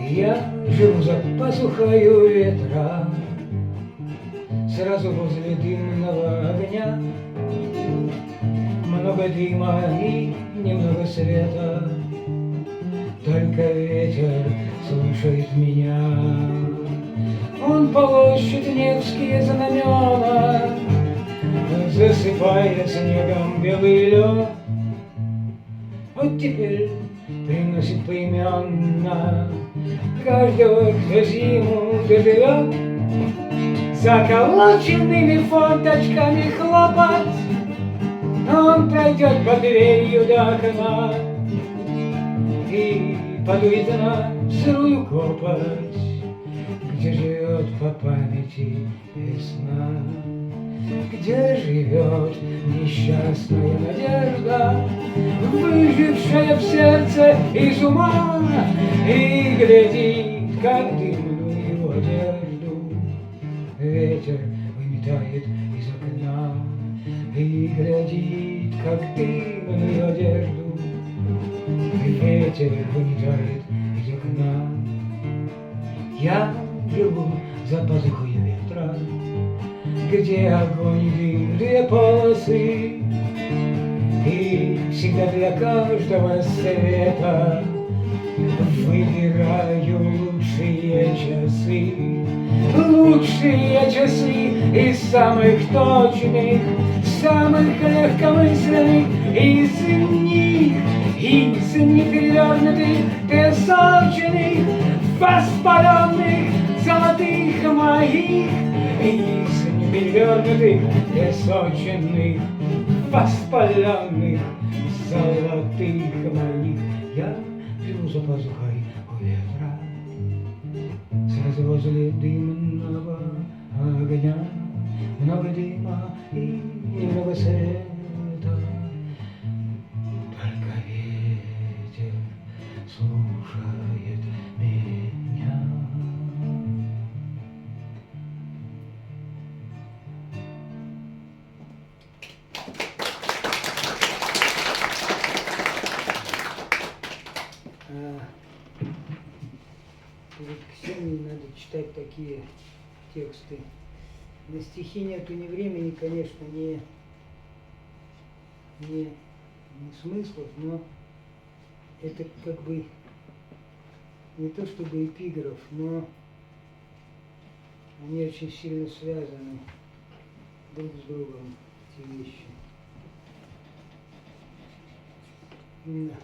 Я живу за пазухою ветра, сразу возле дымного огня. Много дыма и немного света, только ветер слушает меня. Он полощет невские знамена, засыпая снегом белый лед. Вот теперь приносит поименно каждого, кто зиму доживет. Заколоченными форточками хлопот, он пройдет под дверью до окна и подует на сырую копоть, где живет по памяти весна, где живет несчастная надежда, выжившая в сердце из ума, и глядит, как дымную одежду ветер выметает из окна, и глядит, как дымную одежду ветер выметает из окна. Я живу за пазухой ветра, где огонь и дым, две полосы, и всегда для каждого света выбираю лучшие часы из самых точных, самых легкомысленных, из неперевернутых, песочных, воспаленных, золотых моих, из неперевернутых, песочных, воспаленных, золотых моих. Я живу за пазухой у ветра, сразу возле дымного огня. Много дыма и немного света, только ветер слушает меня. Перед Ксенией надо читать такие тексты. На стихи нету ни времени, конечно, ни смыслов, но это как бы не то чтобы эпиграф, но они очень сильно связаны друг с другом, эти вещи. Да.